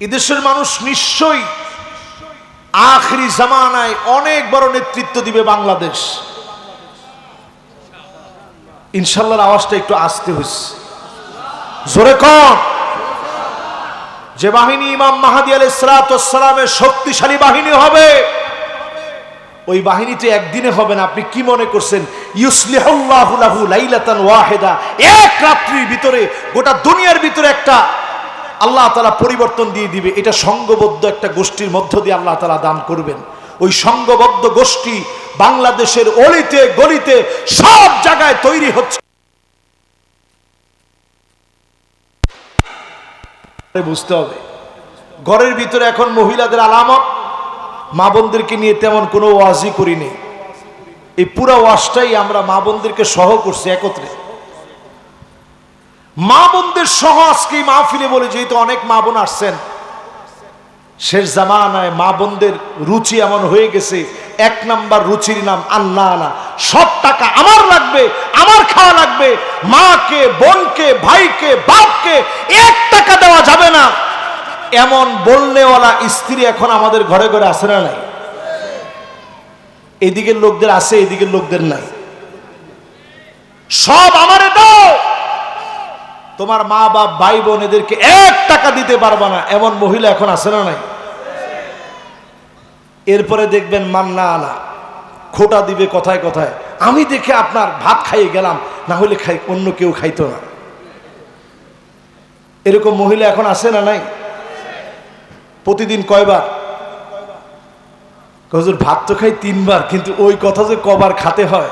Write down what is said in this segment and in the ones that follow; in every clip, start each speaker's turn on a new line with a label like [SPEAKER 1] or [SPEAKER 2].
[SPEAKER 1] এদেশের মানুষ নিশ্চয়ই আখিরি জামানায় অনেক বড় নেতৃত্ব দিবে বাংলাদেশ। ইনশাআল্লাহর আওয়াজটা একটু আস্তে হইছে, জোরে কর। যে বাহিনী ইমাম মাহদী আলাইহিস সালামের শক্তিশালী বাহিনী হবে, ওই বাহিনীতে একদিনে হবে না। আপনি কি মনে করছেন ইউসলিহুল্লাহু লাহু লাইলাতান ওয়াহিদা, এক রাত্রির ভিতরে গোটা দুনিয়ার ভিতরে একটা আল্লাহ তাআলা পরিবর্তন দিয়ে দিবে? এটা সংঘবদ্ধ একটা গোষ্ঠীর মধ্য দিয়ে আল্লাহ তাআলা দান করবেন। ওই সংঘবদ্ধ গোষ্ঠী বাংলাদেশের অলিতে গলিতে সব জায়গায় তৈরি হচ্ছে। বুঝতে হবে, ঘরের ভিতরে এখন মহিলাদের আলামত, মা বোনদেরকে নিয়ে তেমন কোনো ওয়াজই করিনি। এই পুরো ওয়াজটাই আমরা মা বোনদেরকে সহ করছি একত্রে। মা বোনদের সহ আজকে মাহফিলে বলে, যেহেতু অনেক মা বোন আসছেন, শেষ জামানায় মা বোনদের রুচি এমন হয়ে গেছে, এক নাম্বার রুচির নাম আল্লাহ না। সব টাকা আমার লাগবে, আমার খাওয়া লাগবে, মাকে, বোনকে, ভাইকে, বাপকে এক টাকা দেওয়া যাবে না, এমন বলনেওয়ালা স্ত্রী এখন আমাদের ঘরে ঘরে আছে না নাই? এদিকের লোকদের আছে, এদিকের লোকদের নাই। সব আমারে দাও, তোমার মা বাপ ভাই বোন এদেরকে এক টাকা দিতে পারবা না, এমন মহিলা এখন আছে না নাই? এরপরে দেখবেন মান্না আনা খোটা দিবে কথায় কথায়, আমি দেখে আপনার ভাত খাইয়ে গেলাম, না হলে খাই অন্য কেউ খাইতো না। এরকম মহিলা এখন আছে না নাই? প্রতিদিন কয়বার? হুজুর ভাত তো খাই 3 বার, কিন্তু ওই কথা যে কবার খাতে হয়,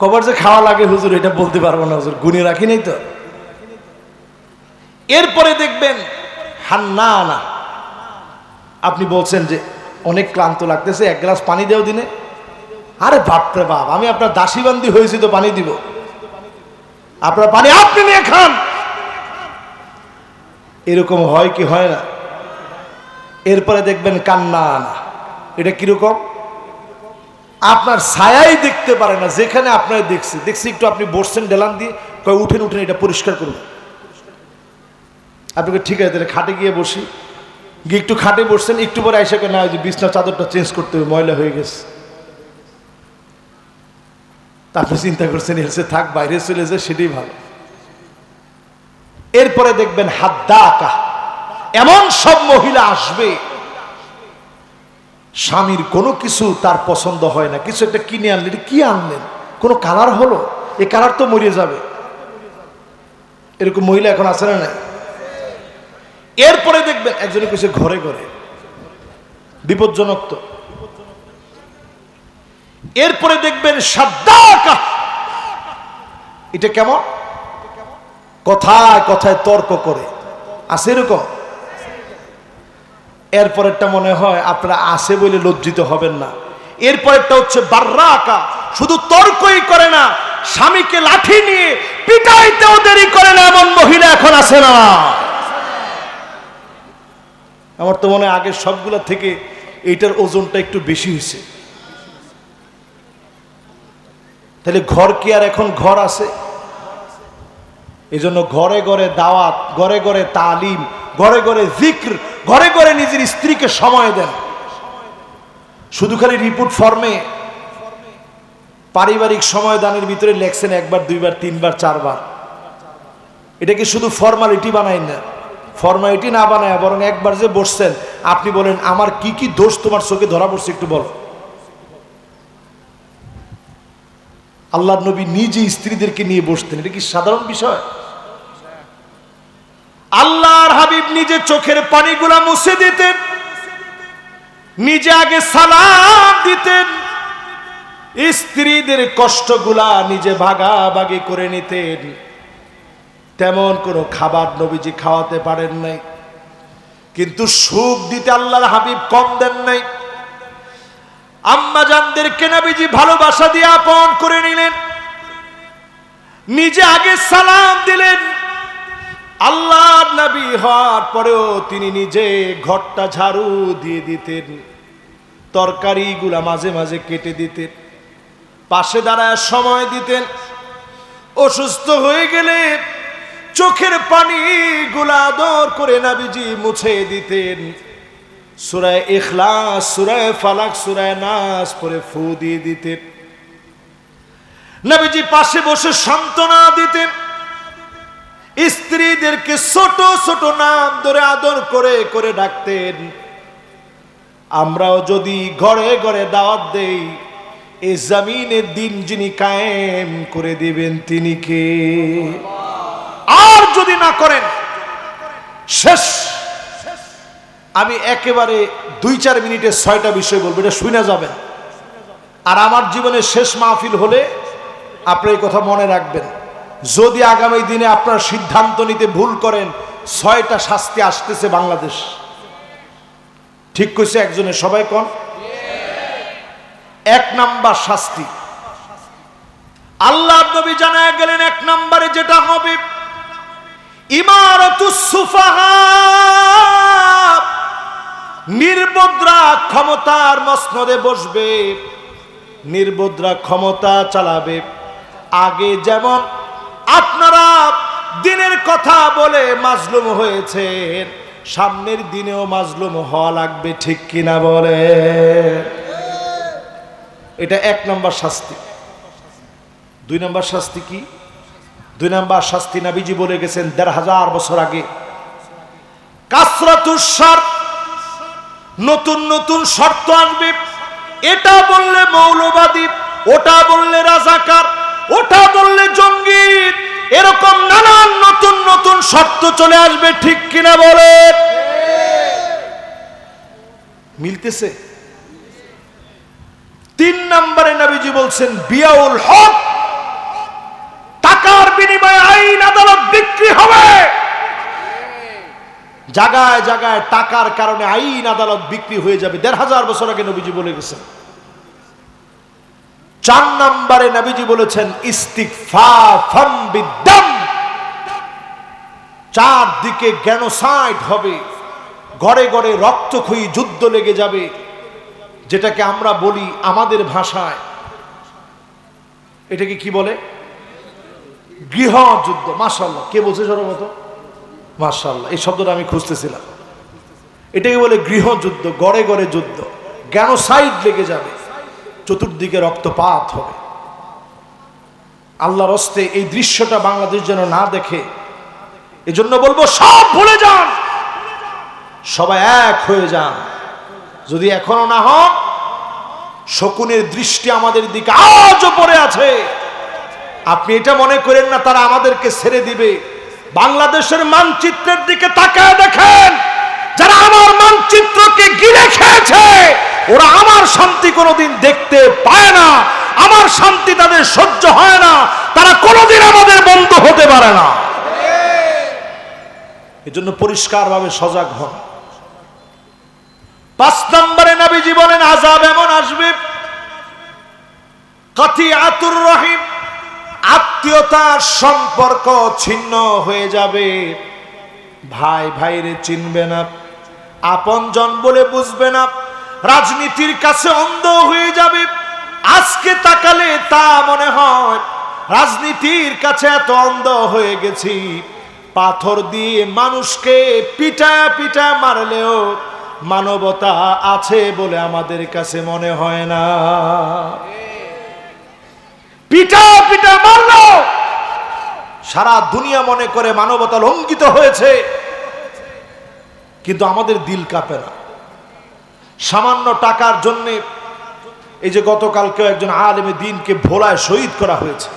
[SPEAKER 1] কবার যে খাওয়া লাগে হুজুর এটা বলতে পারবো না, হুজুর গুনে রাখি নাই তো। এরপরে দেখবেন হান্নানা, আপনি বলছেন যে অনেক ক্লান্ত লাগতেছে, 1 গ্লাস পানি দেও দিনে। আরে বাপরে বাপ, আমি আপনার দাসীবান্দি হয়েছি তো পানি দিব? আপনার পানি আপনি নিয়ে খান। এরকম হয় কি হয় না? এরপরে দেখবেন কান্না আনা, এটা কিরকম? আপনার ছায়াই দেখতে পারে না, যেখানে আপনার দেখছি একটু আপনি বসছেন ডেলান দিয়ে, কয় উঠেন উঠেন এটা পরিষ্কার করুন। আপনাকে ঠিক আছে তাহলে খাটে গিয়ে বসি, গিয়ে একটু খাটে বসছেন, একটু পরে এসে না যে বিছনা চাদরটা চেঞ্জ করতে হবে, ময়লা হয়ে গেছে। তারপরে চিন্তা করছেন এসে থাক, বাইরে চলে যায়, সেটাই ভালো। এরপরে দেখবেন হাদ্দাকা, এমন সব মহিলা আসবে স্বামীর কোনো কিছু তার পছন্দ হয় না, কিছু একটা কিনে আনলেন, কি আনলেন, কোনো কালার হলো, এই কালার তো মরিয়ে যাবে। এরকম মহিলা এখন আছে না নাই? এরপরে দেখবেন একজনে কিছু ঘরে ঘরে, বিপজ্জনক তো। এরপরে দেখবেন সাদ্দাকা, এটা কেমন? কথায় কথায় তর্ক করে, আছে এরকম? এরপরেরটা মনে হয় আপনারা আছে বলে লজ্জিত হবেন না। এরপরেরটা হচ্ছে বাররাকা, শুধু তর্কই করে না, স্বামীকে লাঠি নিয়ে পিটাইতেও দেরি করে না, এমন মহিলা এখন আছে না? আমার তো মনে হয় আগের সবগুলা থেকে এইটার ওজনটা একটু বেশি হয়েছে। তাহলে ঘর কি আর এখন ঘর আছে? এই জন্য ঘরে ঘরে দাওয়াত, ঘরে ঘরে তালিম, ঘরে ঘরে জিক্র, ঘরে ঘরে নিজের স্ত্রীকে সময় দেন। শুধু খালি রিপোর্ট ফর্মে পারিবারিক সময় দানের ভিতরে লেখছেন 1 বার 2 বার 3 বার 4 বার, এটাকে শুধু ফর্মালিটি বানাই না। ফর্মালিটি না বানায় বরং একবার যে বসছেন, আপনি বলেন আমার কি কি দোষ তোমার চোখে ধরা পড়ছে একটু বল। আল্লাহর নবী নিজে স্ত্রীদেরকে নিয়ে বসতেন, এটা কি সাধারণ বিষয়? আল্লাহর হাবিব নিজে চোখের পানিগুলা মুছে দিতেন, নিজে আগে সালাম দিতেন, স্ত্রীদের কষ্টগুলা নিজে ভাগাভাগি করে নিতেন। তেমন কোনো খাবার নবীজি খাওয়াতে পারেন নাই, কিন্তু সুখ দিতে আল্লাহর হাবিব কম দেন নাই। আম্মা জানদেরকে নবীজি ভালোবাসা দিয়ে আপন করে নিলেন, নিজে আগে সালাম দিলেন। আল্লাহর নবী হওয়ার পরেও তিনি নিজে ঘরটা ঝাড়ু দিয়ে দিতেন, তরকারিগুলা মাঝে মাঝে কেটে দিতেন, পাশে দাঁড়ায় সময় দিতেন। অসুস্থ হয়ে গেলে চোখের পানি গুলা আদর করে নবীজি মুছে দিতেন। সূরা ইখলাস, সূরা ফালাক, সূরা নাস পড়ে ফু দিয়ে দিতেন। নবীজি পাশে বসে সান্ত্বনা দিতেন। স্ত্রীদেরকে ছোট ছোট নাম ধরে আদর করে করে ডাকতেন। আমরাও যদি ঘরে ঘরে দাওয়াত দেই, এই জমিনের দিন যিনি কায়েম করে দিবেন তিনি কে? আর যদি না করেন শেষ। আমি একেবারে 2-4 মিনিটে 6টা বিষয় বলবো, এটা শুনে যাবেন। আর আমার জীবনের শেষ মাহফিল হলে আপনি এই কথা মনে রাখবেন, যদি আগামী দিনে আপনার সিদ্ধান্ত নিতে ভুল করেন, 6টা শাস্তি আসতেছে বাংলাদেশ। ঠিক কইছে একজনে? সবাই কোন? 1 নাম্বার শাস্তি আল্লাহ নবী জানায় গেলেন, 1 নম্বরে যেটা হবে, ইমারাতুস সুফাহা, নির্বোধরা ক্ষমতার মসনদে বসবে, নির্বোধরা ক্ষমতা চালাবে। আগে যেমন আপনারা দিনের কথা বলে মাজলুম হয়েছেন, সামনের দিনেও মাজলুম হওয়া লাগবে, ঠিক কিনা বলে? এটা 1 নম্বর শাস্তি। 2 নম্বর শাস্তি কি? 2 নম্বর শাস্তি নবীজি বলে গেছেন 1500 বছর আগে, কাসরাতুস শর্ত, নতুন নতুন শর্ত আসবে। এটা বললে মৌলবাদী, ওটা বললে রাজাকার, ওটা বললে জঙ্গি, এরকম নানান নতুন নতুন শর্ত চলে আসবে, ঠিক কিনা বলে? মিলতেছে? 3 নম্বরে নবীজি বলছেন বিয়াউল হক, টাকার বিনিময়ে আইন আদালত বিক্রি হবে। জায়গায় জায়গায় টাকার কারণে আইন আদালত বিক্রি হয়ে যাবে, 1500 বছর আগে নবীজি বলে গেছেন। 4 নম্বরে নবীজি বলেছেন ইস্তিগফাফাম বিদ্দাম, চারদিকে জেনোসাইড হবে, ঘরে ঘরে রক্তক্ষয়ী যুদ্ধ লেগে যাবে, যেটাকে আমরা বলি আমাদের ভাষায়, এটাকে কি বলে? গৃহযুদ্ধ। মাশাআল্লাহ, কে বলছে সর্বত? মাশাআল্লাহ, এই শব্দটা আমি খুঁজতেছিলাম। এটাকে বলে গৃহযুদ্ধ, গড়ে গড়ে যুদ্ধ, জেনোসাইড লেগে যাবে, চতুর্দিকে রক্তপাত হবে। আল্লাহর হস্তে এই দৃশ্যটা বাংলাদেশ যেন না দেখে, এজন্য বলবো সব ভুলে যান, সবাই এক হয়ে যান। যদি এখনো না হন, শকুনের দৃষ্টি আমাদের দিকে আজও পড়ে আছে। আপনি এটা মনে করেন না তারা আমাদেরকে ছেড়ে দিবে। বাংলাদেশের মানচিত্রের দিকে তাকায় দেখেন, যারা আমার মানচিত্রকে গিলে খেয়েছে, ওরা আমার শান্তি কোনোদিন দেখতে পায় না, আমার শান্তি তাদের সহ্য হয় না, তারা কোনোদিন আমাদের বন্ধু হতে পারে না। এজন্য পরিষ্কারভাবে সজাগ হন। 5 নম্বরে নবীজি বলেন আযাব এমন আসবে, কাতিয়াতুর রহিম, আত্মীয়তার সম্পর্ক ছিন্ন হয়ে যাবে, ভাই ভাইরে চিনবে না, আপনজন বলে বুঝবে না, রাজনীতির কাছে অন্ধ হয়ে যাবে। আজকে তাকালে তা মনে হয় রাজনীতির কাছে এত অন্ধ হয়ে গেছি, পাথর দিয়ে মানুষকে পিটা পিটা মারলেও মানবতা আছে বলে আমাদের কাছে মনে হয় না। পিটা পিটা মারলো, সারা দুনিয়া মনে করে মানবতা লঙ্ঘিত হয়েছে, কিন্তু আমাদের দিল কাঁপে না। সামান্য টাকার জন্য এই যে গতকালকে একজন আলেমে দ্বীনকে ভোলায় শহীদ করা হয়েছে,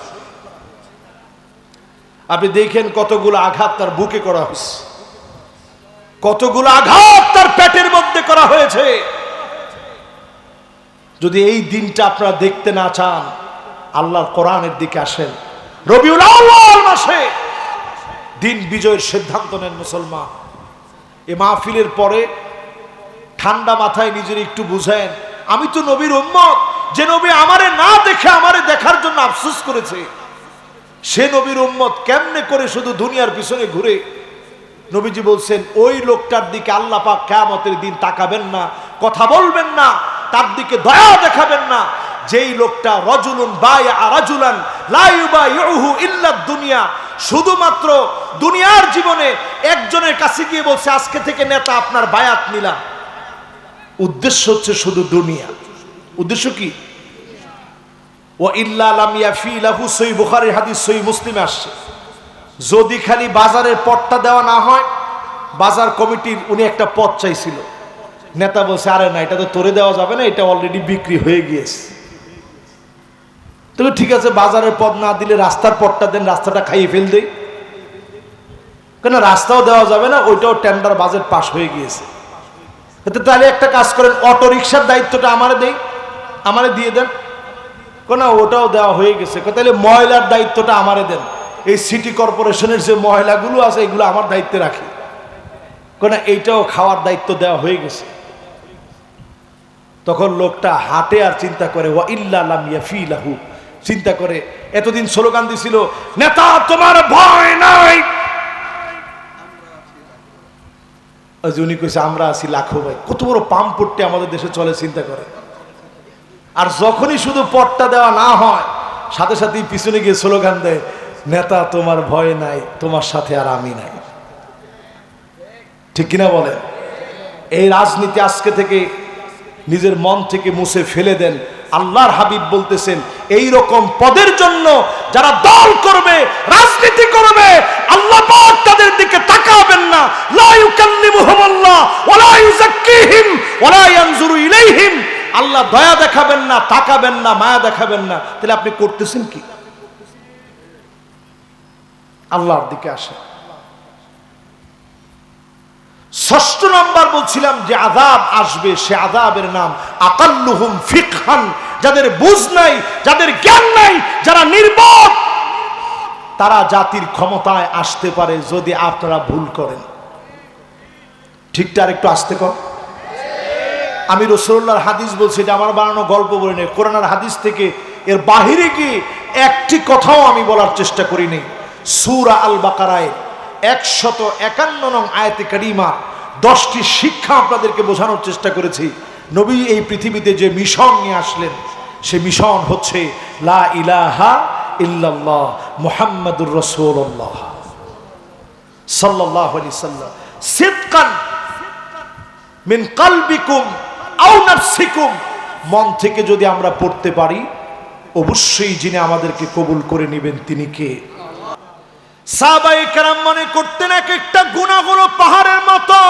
[SPEAKER 1] আপনি দেখেন কতগুলো আঘাত তার বুকে করা হয়েছে, কতগুলো আঘাত তার পেটের মধ্যে করা হয়েছে। যদি এই দিনটা আপনারা দেখতে না চান, আল্লাহর কোরআনের দিকে আসেন। রবিউল আউয়াল মাসে দিন বিজয়ের সিদ্ধান্ত নেন মুসলমান। এই মাহফিলের পরে ঠান্ডা মাথায় নিজের একটু বুঝেন, আমি তো নবীর উম্মত, যে নবী আমারে না দেখে আমারে দেখার জন্য আফসোস করেছে, সে নবীর উম্মত কেমনে করে শুধু দুনিয়ার পিছনে ঘুরে। নবীজি বলছেন ওই লোকটার দিকে আল্লাহ পাক কিয়ামতের দিন তাকাবেন না, কথা বলবেন না, তার দিকে দয়া দেখাবেন না, যেই লোকটা রাজুলুন বায়আ রাজুলান লা ইউবাইউহু ইল্লা দুনিয়া, শুধুমাত্র দুনিয়ার জীবনে একজনের কাছে গিয়ে বলছে আজকে থেকে নেতা আপনার বায়াত নিলাম, উদ্দেশ্য হচ্ছে শুধু দুনিয়া। উদ্দেশ্য কি? ও ইল্লা লাম ইয়াফি লাহু, সহিহ বুখারীর হাদিস, সহিহ মুসলিমে আসছে, যদি খালি বাজারের পটটা দেওয়া না হয়, বাজার কমিটির উনি একটা পদ চাইছিল, নেতা বলছে আরে না, এটা তো তোরে দেওয়া যাবে না, এটা অলরেডি বিক্রি হয়ে গিয়েছে। তবে ঠিক আছে, বাজারের পদ না দিলে রাস্তার পদটা দেন, রাস্তাটা খাইয়ে ফেল দেই, কেন রাস্তাও দেওয়া যাবে না, ওইটাও টেন্ডার বাজেট পাস হয়ে গিয়েছে। তাহলে একটা কাজ করেন, অটো রিক্সার দায়িত্বটা আমারে দিয়ে দেন, কেন ওটাও দেওয়া হয়ে গেছে। তাহলে ময়লার দায়িত্বটা আমারে দেন, এই সিটি কর্পোরেশনের যে ময়লাগুলো আছে এগুলো আমার দায়িত্বে রাখি, কেন এইটাও খাওয়ার দায়িত্ব দেওয়া হয়ে গেছে। তখন লোকটা হাঁটে আর চিন্তা করে ওয়া ইল্লা লাম ইয়াফি লাহু, চিন্তা করে এতদিন স্লোগান দিছিল নেতা তোমার ভয় নাই, উনি কইছে আমরা আছি লাখো ভাই। কত বড় পাম পট্টি আমাদের দেশে চলে, চিন্তা করে। আর যখনই শুধু পট্টা দেওয়া না হয়, সাথে সাথেই পিছনে গিয়ে স্লোগান দেয় নেতা তোমার ভয় নাই, তোমার সাথে আর আমি নাই। ঠিক কিনা বলেন? এই রাজনীতি আজকে থেকে নিজের মন থেকে মুছে ফেলে দেন। আল্লাহর হাবিব বলতেছেন এই রকম পদের জন্য যারা দল করবে, রাজনীতি করবে, আল্লাহ পাক তাদের দিকে তাকাবেন না। লা ইউকাল্লিমুহুমুল্লাহ ওয়া লা ইউযাক্কিহিম ওয়া লা ইয়ানজুরু ইলাইহিম, আল্লাহ দয়া দেখাবেন না, তাকাবেন না, মায়া দেখাবেন না। তাহলে আপনি করতেছেন কি? আল্লাহর দিকে আসেন। ষষ্ঠ নম্বর বলছিলাম যে আযাব আসবে, সে আযাবের নাম আকাল্লুহুম ফিকহান, যাদের বুঝ নাই, যাদের জ্ঞান নাই, যারা নির্বোধ, তারা জাতির ক্ষমতায় আসতে পারে যদি আপনারা ভুল করেন। ঠিকটা আর একটু আসতে কর। আমি রাসূলুল্লাহর হাদিস বলছি, এটা আমার বানানো গল্প বলি না, কোরআন আর হাদিস থেকে এর বাহিরে গিয়ে একটি কথাও আমি বলার চেষ্টা করিনি। সূরা আল বাকারায় 151 নং আয়াতে কারিমা 10টি শিক্ষা আপনাদেরকে বোঝানোর চেষ্টা করেছি। নবী এই পৃথিবীতে যে মিশন নিয়ে আসলেন, সে মিশন হচ্ছে লা ইলাহা ইল্লাল্লাহ মুহাম্মাদুর রাসূলুল্লাহ সাল্লাল্লাহু আলাইহি সাল্লাম। সিদকান মিন কলবিকুম আও নাফসিকুম, মন থেকে যদি আমরা পড়তে পারি, অবশ্যই যিনি আমাদেরকে কবুল করে নেবেন তিনি কে? সাহাবায়ে কেরাম মনে করতেন এক একটা গুনাহ হলো পাহাড়ের মতো,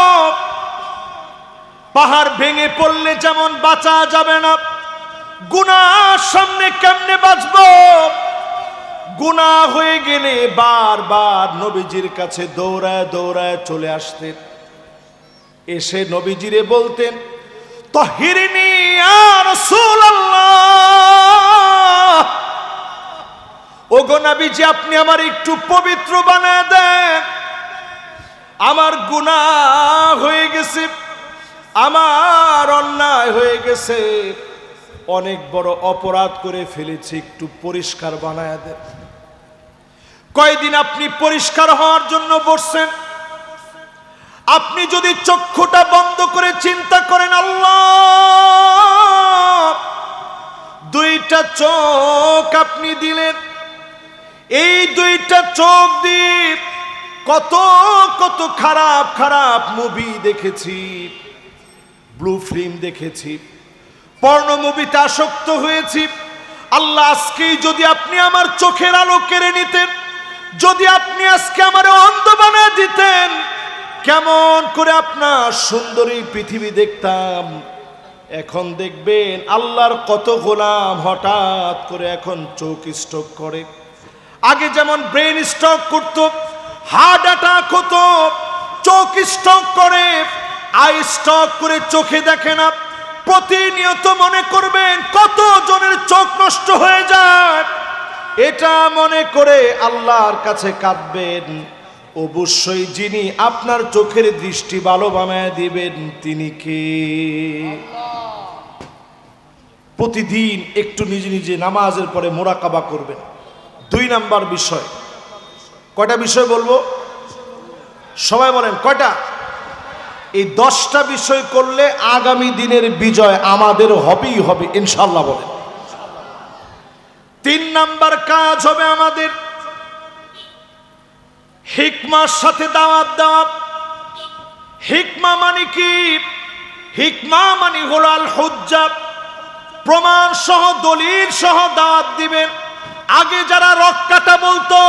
[SPEAKER 1] পাহাড় ভেঙে পড়লে যেমন বাঁচা যাবে না, গুনাহ সামনে কেমনে বাঁচবো? গুনাহ হয়ে গেলে বারবার নবীজির কাছে দৌড়ায় দৌড়ায় চলে আসতেন, এসে নবীজিরে বলতেন তাহিরিনী ইয়া রাসূলুল্লাহ, ওগো নবীজি আপনি আমার একটু পবিত্র বানায় দেন, আমার গুনাহ হয়ে গেছে, আমার অন্যায় হয়ে গেছে, অনেক বড় অপরাধ করে ফেলেছি, একটু পরিষ্কার বানায় দেন। কয়দিন আপনি পরিষ্কার হওয়ার জন্য বসছেন? আপনি যদি চক্ষুটা বন্ধ করে চিন্তা করেন, আল্লাহ দুইটা চোখ আপনি দিলেন, এই দুইটা চোখ দিয়ে কত কত খারাপ খারাপ মুভি দেখেছি, ব্লু ফিল্ম দেখেছি, পর্ন মুভিতে আসক্ত হয়েছি। আল্লাহ আজকেই যদি আপনি আমার চোখের আলো কেড়ে নিতেন, যদি আপনি আজকে আমার অন্ধ বানিয়ে দিতেন, কেমন করে আপনার সুন্দরী পৃথিবী দেখতাম। এখন দেখবেন আল্লাহর কত গোলাম হঠাৎ করে এখন চোখ স্ট্রোক করে। আগে যেমন ব্রেন স্ট্রোক করত, হার্ট অ্যাটাক হতো, চোখ স্ট্রোক করে, আই স্ট্রোক করে চোখে দেখে না। প্রতিনিয়ত মনে করবেন কত জনের চোখ নষ্ট হয়ে যায়, এটা মনে করে আল্লাহর কাছে কাঁদবেন। অবশ্যই যিনি আপনার চোখের দৃষ্টি ভালো বানায় দিবেন তিনি কে? প্রতিদিন একটু নিজে নিজে নামাজের পরে মোরাকাবা করবেন। 2 নাম্বার বিষয়, কয়টা বিষয় বলবো সবাই বলেন কয়টা? এই 10টা বিষয় করলে আগামী দিনের বিজয় আমাদের হবেই হবে ইনশাআল্লাহ বলেন। 3 নাম্বার কাজ হবে আমাদের হিকমার সাথে দাওয়াত দেওয়া। হিকমা মানে কি? হিকমা মানে হলো আল হুজ্জা, প্রমাণ সহ দলিল সহ দাওয়াত দিবেন। আগে যারা রক্কাটা বলতো,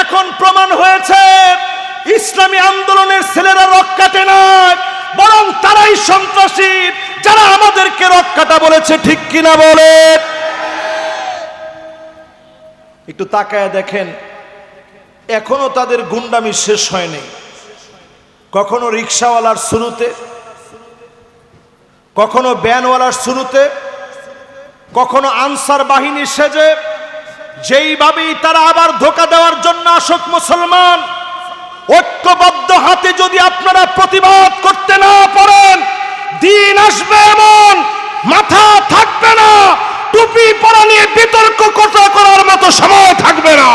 [SPEAKER 1] এখন প্রমাণ হয়েছে ইসলামী আন্দোলনের ছেলেরা রক্কাটে নয়, বরং তারাই সন্ত্রাসী যারা আমাদেরকে রক্কাটা বলেছে। ঠিক কিনা বলে? একটু তাকায় দেখেন, এখনো তাদের গুন্ডামি শেষ হয়নি। কখনো রিক্সাওয়ালার শুরুতে, কখনো ভ্যানওয়ালার শুরুতে, কখনো আনসার বাহিনী সেজে, যেইভাবেই তারা আবার ধোঁকা দেওয়ার জন্য আসুক মুসলমান, ঐক্যবদ্ধ হাতে যদি আপনারা প্রতিবাদ করতে না পারেন, দিন আসবে এমন মাথা থাকবে না, টুপি পরা নিয়ে বিতর্ক করার মতো সময় থাকবে না।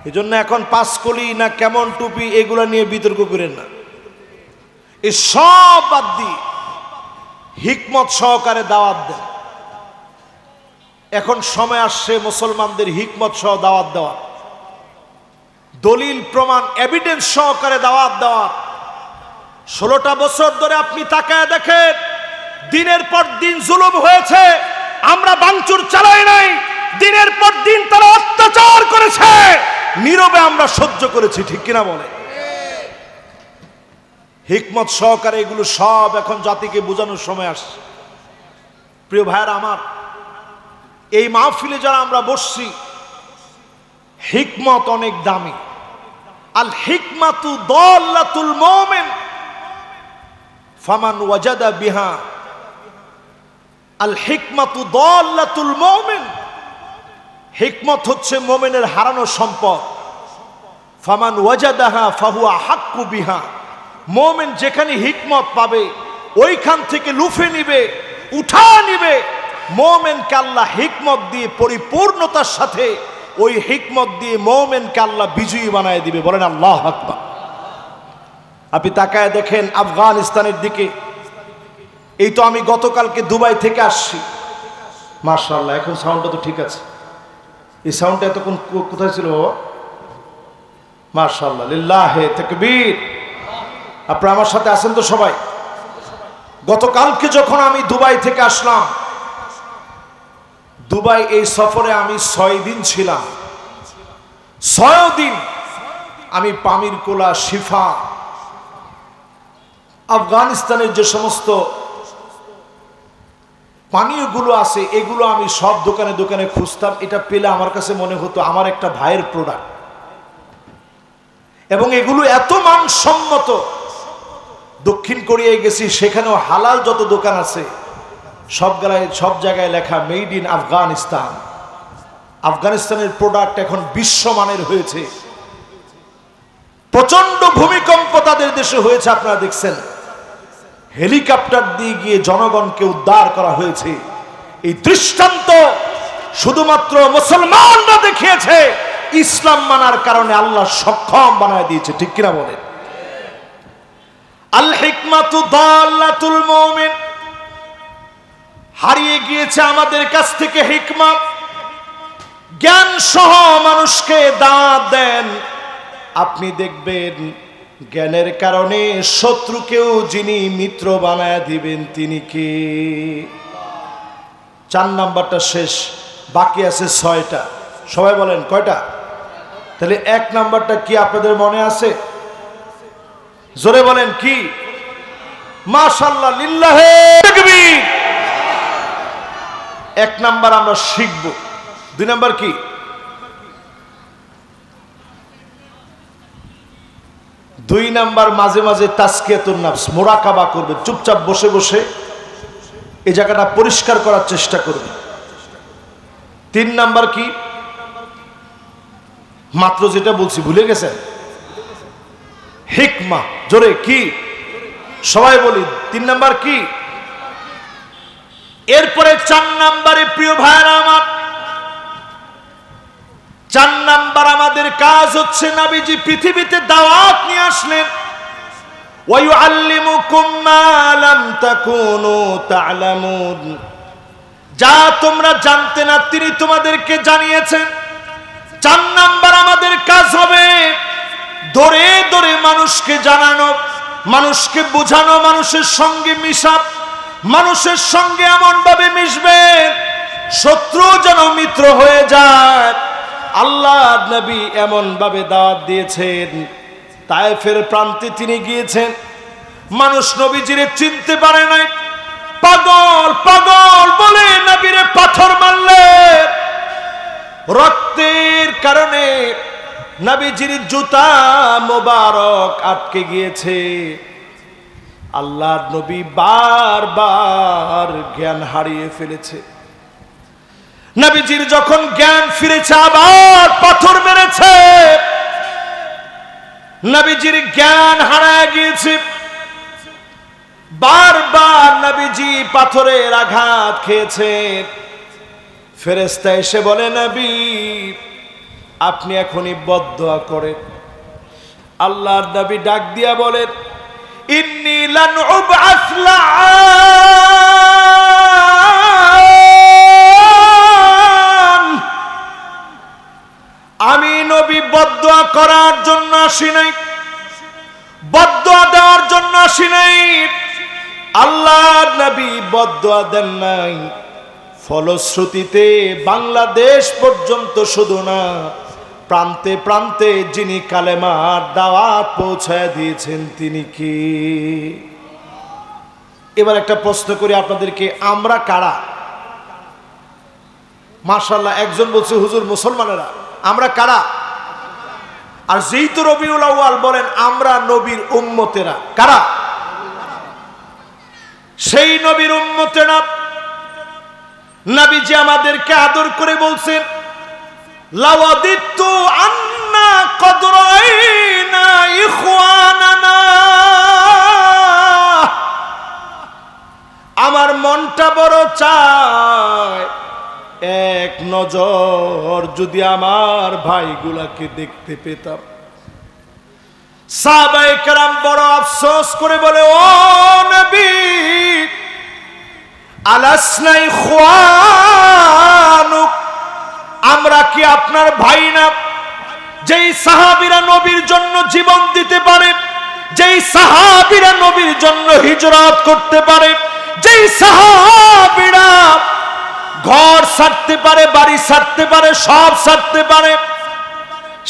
[SPEAKER 1] এজন্য এখন পাঁচকলি না কেমন টুপি এগুলা নিয়ে বিতর্ক করেন না, এই সব বাদ দিয়ে হিকমত সহকারে দাওয়াত দেন। এখন সময় আসছে মুসলমানদের হিকমত সহ দাওয়াত দেওয়ার, দলিল প্রমাণ এভিডেন্স সহকারে দাওয়াত দেওয়ার। 16টা বছর ধরে আপনি তাকায় দেখেন, দিনের পর দিন জুলুম হয়েছে, আমরা ভাঙচুর চালাই নাই। দিনের পর দিন তারা অত্যাচার করেছে, নীরবে আমরা সহ্য করেছি। ঠিক কিনা বলে? হিকমত সহকারে এগুলো সব এখন জাতিকে বোঝানোর সময় আসছে। প্রিয় ভাইয়েরা আমার, এই মাহফিলে যারা আমরা বসছি, হিকমত অনেক দামি। আল হিকমাতু দাল্লাতুল মুমিন ফামান ওয়াজাদা বিহা। আল হিকমাতু দাল্লাতুল মুমিন, হিকমত হচ্ছে মুমিনের হারানো সম্পদ। ফামান ওয়াজাদাহা ফাহুয়া হাক্কু বিহা। মুমিন যেখানে হিকমত পাবে ওইখান থেকে লুফে নিবে, উঠা নিবে। মুমিনকে আল্লাহ হিকমত দিয়ে পরিপূর্ণতার সাথে, ওই হিকমত দিয়ে মুমিনকে আল্লাহ বিজয়ী বানায় দিবে। বলেন আল্লাহু আকবার। আপনি তাকায় দেখেন আফগানিস্তানের দিকে। এই তো আমি গতকালকে দুবাই থেকে আসছি, মাশাআল্লাহ এখন সাউন্ডটা তো ঠিক আছে। এই সাউন্ডটা এতক্ষণ কোথায় ছিল বাবা? মাশাআল্লাহ, লিল্লাহে তাকবীর। আপনারা আমার সাথে আছেন তো সবাই? গতকালকে যখন আমি দুবাই থেকে আসলাম, দুবাই এই সফরে আমি 6 দিন ছিলাম। 6 দিন আমি পামির কোলা, শিফা, আফগানিস্তানের যে সমস্ত পানীয়গুলো আছে এগুলো আমি সব দোকানে দোকানে খুঁজতাম। এটা পেলে আমার কাছে মনে হতো আমার একটা ভাইয়ের প্রোডাক্ট, এবং এগুলো এত মানসম্মত। দক্ষিণ কোরিয়ায় গেছি, সেখানেও হালাল যত দোকান আছে সব জায়গায় লেখা মেড ইন আফগানিস্তান। আফগানিস্তানের প্রোডাক্ট এখন বিশ্বমানের হয়েছে। প্রচন্ড ভূমিকম্প তাদের দেশে হয়েছে, আপনারা দেখছেন। হেলিকপ্টার দিয়ে গিয়ে জনগণকে উদ্ধার করা হয়েছে। এই দৃষ্টান্ত শুধুমাত্র মুসলমানরা দেখিয়েছে, ইসলাম মানার কারণে আল্লাহ সক্ষম বানায় দিয়েছে। ঠিক কিনা বলেন? আল হিকমাতু দাল্লাতুল মুমিন। হারিয়ে গিয়েছে আমাদের কাছ থেকে হিকমত। জ্ঞান সহ মানুষকে দাওয়াত দেন, আপনি দেখবেন জ্ঞানের কারণে শত্রুকেও যিনি মিত্র বানায় দিবেন তিনি কে? 4 নাম্বারটা শেষ, বাকি আছে 6টা। সবাই বলেন কয়টা? তাহলে 1 নাম্বারটা কি আপনাদের মনে আছে? জোরে বলেন কি? মাশাআল্লাহ, লিল্লাহে তাকবীর। 1 নাম্বার আমরা শিখব। 2 নাম্বার কি? 2 নাম্বার মাঝে মাঝে তাজকিয়াতুন নাফস, মুরাকাবা করবে। চুপচাপ বসে বসে এই জায়গাটা পরিষ্কার করার চেষ্টা করবে। 3 নাম্বার কি? মাত্র যেটা বলছি ভুলে গেছেন? হিকমা। জোরে কি? সবাই বলি 3 নাম্বার কি? এরপরে 4 নাম্বারে প্রিয় ভাইরা আমার, 4 নাম্বার আমাদের কাজ হচ্ছে নবীজি পৃথিবীতে দাওয়াত নিয়ে আসলেন। ওয়া ইউআল্লিমুকুম মা লাম তাকুনু তা'লামুন। যা তোমরা জানতে না তিনি তোমাদেরকে জানিয়েছেন। 4 নাম্বার আমাদের কাজ হবে দরে দরে মানুষকে জানানো, মানুষকে বোঝানো, মানুষের সঙ্গে মিশা, মানুষের সঙ্গে এমন ভাবে মিশবে শত্রু যেন মিত্র হয়ে যায়। আল্লাহর নবী এমন ভাবে দাওয়াত দিয়েছেন, তায়েফের প্রান্তে তিনি গিয়েছেন, মানুষ নবীজিরে চিনতে পারে নাই, পাগল পাগল বলে নবীরে পাথর মারলে, রক্তের কারণে নবীজির জুতা মোবারক আটকে গিয়েছে। আল্লাহর নবী বারবার জ্ঞান হারিয়ে ফেলেছে। নবীজির যখন জ্ঞান ফিরেছে আবার পাথর মেরেছে, নবীজির জ্ঞান হারায় গিয়েছে। বারবার নবীজি পাথরের আঘাত খেয়েছে। ফেরেশতা এসে বলে, নবী আপনি এখনই বদদুয়া করেন। আল্লাহর নবী ডাক দিয়া বলেন, ইন্নী লান উবআস লাআন, আমি নবী বদদুয়া করার জন্য আসি নাই, বদদুয়া দেওয়ার জন্য আসি নাই। আল্লাহর নবী বদদুয়া দেন নাই, ফলশ্রুতিতে বাংলাদেশ পর্যন্ত শুধু না, প্রান্তে প্রান্তে যিনি কালেমার দাওয়াত পৌঁছায় দিয়েছেন তিনি কি? এবার একটা প্রশ্ন করি আপনাদেরকে, আমরা কারা? মাশাআল্লাহ, একজন বলছে হুজুর মুসলমানেরা। আমরা কারা? আর যেহেতু রবিউল আউয়াল বলেন আমরা নবীর উম্মতেরা। কারা? সেই নবীর উম্মতেরা। নবীজি আমাদেরকে আদর করে বলছেন, লাওয়াদিতু আন্না কদ রাইনা ইখওয়ানানা, আমার মনটা বড় চায় এক নজর যদি আমার ভাইগুলাকে দেখতে পেতাম। সাহাবায়ে কেরাম বড় আফসোস করে বলে, ও নবী আলাসনা ইখওয়ানুক, আমরা কি আপনার ভাই না? যেই সাহাবীরা নবীর জন্য জীবন দিতে পারে, যেই সাহাবীরা নবীর জন্য হিজরত করতে পারে, যেই সাহাবীরা ঘর ছাড়তে পারে, বাড়ি ছাড়তে পারে, সব ছাড়তে পারে,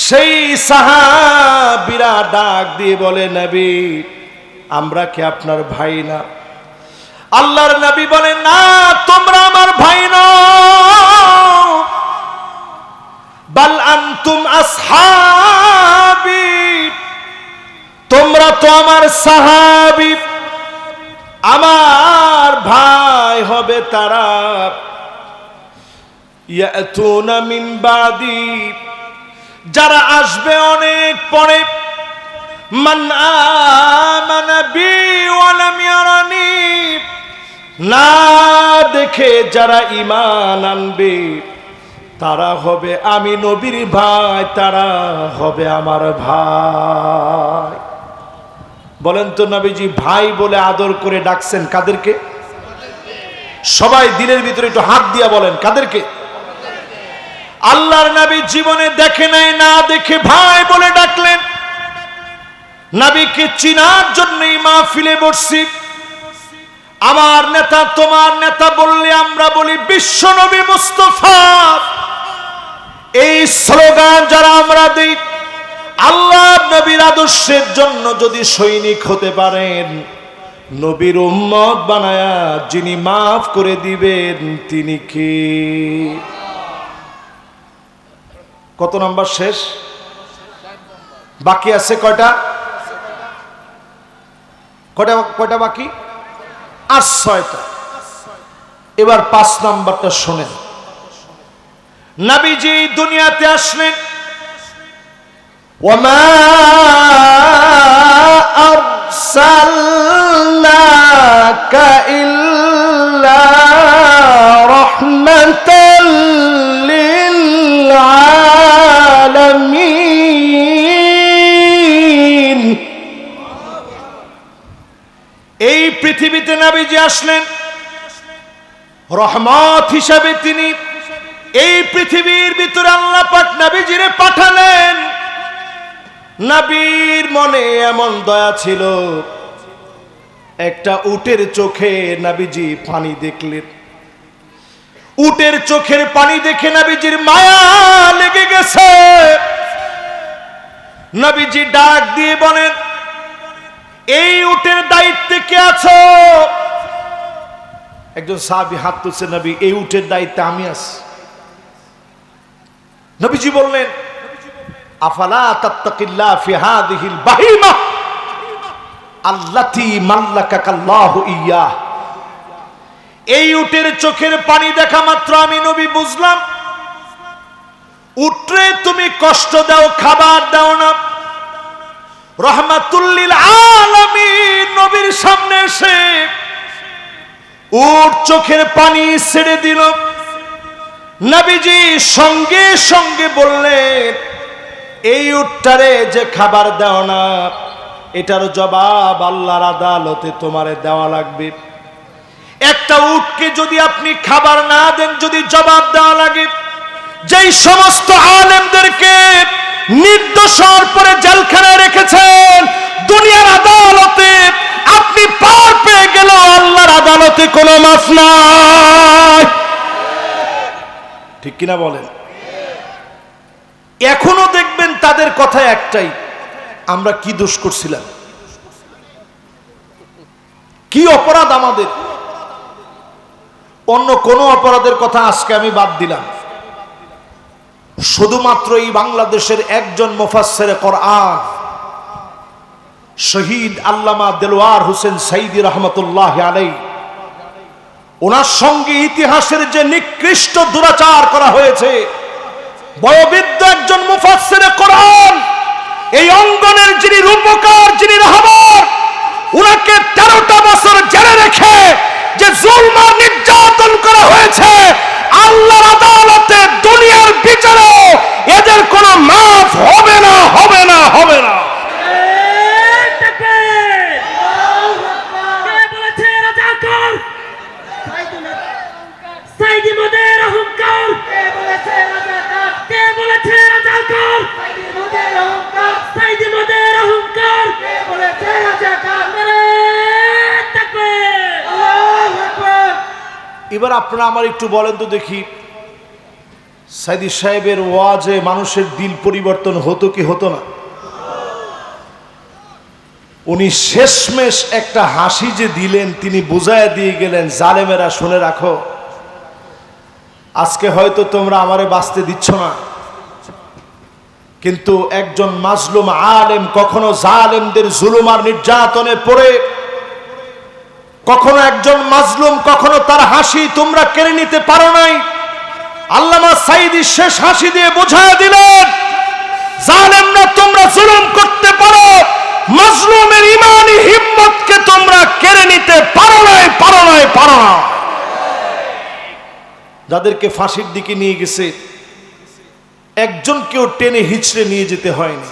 [SPEAKER 1] সেই সাহাবীরা ডাক দিয়ে বলে, নবী আমরা কি আপনার ভাই না? আল্লাহর নবী বলেন, না তোমরা আমার ভাই নও, বাল আনতুম আসহাবি, তোমরা তো আমার সাহাবী। আমার ভাই হবে তারা, ইয়াতুনা মিন বাদি, যারা আসবে অনেক পরে, মান আমানা বি ওয়া লাম ইয়ারানি, না দেখে যারা ঈমান আনবে তারা হবে আমি নবীর ভাই, তারা হবে আমার ভাই। বলেন তো নবীজি ভাই বলে আদর করে ডাকছেন কাদেরকে? সবাই দিলের ভিতরে একটু হাত দিয়া বলেন কাদেরকে? আল্লাহর নবী জীবনে দেখে নাই, না দেখে ভাই বলে ডাকলেন। নবীকে চিনার জন্যই মাহফিলে বসছি। আমার নেতা তোমার নেতা বললে আমরা বলি বিশ্ব নবী মুস্তাফা। এই স্লোগান যারা আমরা দিই, আল্লাহ নবীর আদর্শের জন্য যদি সৈনিক হতে পারেন, নবীর উম্মত বানায়া যিনি মাফ করে দিবেন তিনি কে? কত নাম্বার শেষ? বাকি আছে কয়টা? কয়টা বাকি? আর 6টা। এবার 5 নাম্বারটা শোনেন। নবীজি দুনিয়াতে আসলেন, ওয়ামা আরসালনাকা ইল্লা রাহমাতাল লিল আলামিন। এই পৃথিবীতে নবীজি আসলেন রহমত হিসাবে, তিনি এই পৃথিবীর ভিতরে আল্লাহ পাক নবীজিরে পাঠালেন। নবীর মনে এমন দয়া ছিল, একটা উটের চোখে নবীজি পানি দেখলেন। উটের চোখের পানি দেখে নবীজির মায়া লেগে গেছে। নবীজি ডাক দিয়ে বলেন, এই উটের দায়িত্বে কে আছো? একজন সাহাবী হাত তুলছে, নবী এই উটের দায়িত্বে আমি আছি। নবীজি বললেন, আফালা তাত্তাকিল্লাহ ফি হাযিহিল বাহিমা আল্লাতী মাল্লাকাকাল্লাহু ইয়্যাহ। এই উটের চোখের পানি দেখা মাত্র আমি নবী বুঝলাম, উটরে তুমি কষ্ট দাও, খাবার দাও না। রাহমাতুল লিল আলামিন নবীর সামনে এসে উট চোখের পানি ছেড়ে দিল। নবীজি সঙ্গে সঙ্গে বললেন, এই উটটারে যে খাবার দাও না, এটার জবাব আল্লাহর আদালতে তোমারে দেওয়া লাগবে। একটা উটকে যদি আপনি খাবার না দেন, যদি জবাব দেওয়া লাগে, যেই সমস্ত আলেমদেরকে নির্দোষের পরে জেলখানায় রেখেছেন, দুনিয়ার আদালতে আপনি পার পেয়ে গেল, আল্লাহর আদালতে কোনো মাফ নাই। ঠিক কিনা বলেন? এখনো দেখবেন তাদের কথা একটাই, আমরা কি দোষ করছিলাম, কি অপরাধ আমাদের। অন্য কোনো অপরাধের কথা আজকে আমি বাদ দিলাম, শুধুমাত্র এই বাংলাদেশের একজন মুফাসসিরে কোরআন শহীদ আল্লামা দেলোয়ার হোসেন সাইদি রহমতুল্লাহ আলাইহি, ওনার সঙ্গে ইতিহাসের যে নিকৃষ্ট দুরাচার করা হয়েছে, বয়োবৃদ্ধ একজন মুফাসসিরে কোরআন, এই অঙ্গনের যিনি রূপকার, যিনি রাহবার, উনাকে 13টা বছর জেলে রেখে যে জুলম আর নির্যাতন করা হয়েছে, আল্লাহর আদালতে দুনিয়ার বিচারে এদের কোনো মাফ হবে না, হবে না, হবে না। এবার আপনারা আমার একটু বলেন তো দেখি, সাইদি সাহেবের ওয়াজে মানুষের দিল পরিবর্তন হতো কি হতো না? উনি শেষমেশ একটা হাসি যে দিলেন, তিনি বুঝায় দিয়ে গেলেন, জালেমেরা শুনে রাখো, আজকে হয়তো তোমরা আমারে বাঁচতে দিচ্ছ না, কিন্তু একজন মাজলুম আলেম কখনো জালেমদের জুলুম আর নির্যাতনে পড়ে, কখনো একজন মাজলুম, কখনো তার হাসি তোমরা কেড়ে নিতে পারো নাই। আল্লামা সাইদি শেষ হাসি দিয়ে বোঝায় দিলেন, জালেমরা তোমরা জুলুম করতে পারো, মাজলুমের ইমানি হিম্মতকে তোমরা কেড়ে নিতে পারো নাই, পারো নাই, পারো না। যাদেরকে ফাঁসির দিকে নিয়ে গেছে, একজনকেও টেনে হিচড়ে নিয়ে যেতে হয়নি।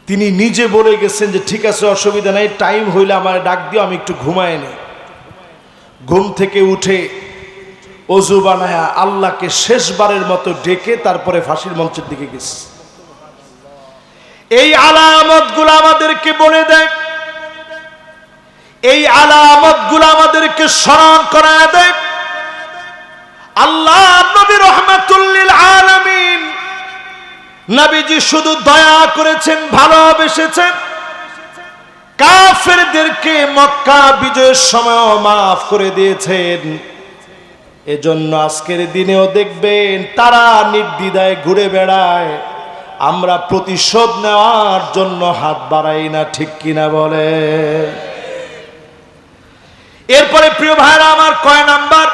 [SPEAKER 1] তিনি নিজে বলে গেছেন যে ঠিক আছে, অসুবিধা নাই, টাইম হইলে আমার ডাক দিও, আমি একটু ঘুমায় নেই। ঘুম থেকে উঠে অজু বানায়া আল্লাহকে শেষবারের মতো ডেকে তারপরে ফাঁসির মঞ্চের দিকে গেছে। এই আলামতগুলো আমাদেরকে বলে দেয়, এই আলামতগুলো আমাদেরকে স্মরণ করায় দেয়, আল্লাহ নবী রাহমাতুল লিল আলামিন, নবীজি শুধু দয়া করেছেন, ভালোবেসেছেন, কাফেরদেরকে মক্কা বিজয়ের সময় মাফ করে দিয়েছেন। এজন্য আজকের দিনেও দেখবেন তারা নির্দ্বিধায় ঘুরে বেড়ায়, আমরা প্রতিশোধ নেওয়ার জন্য হাত বাড়াই না। ঠিক কিনা বলে? এরপরে প্রিয় ভাইরা আমার, কয় নাম্বার?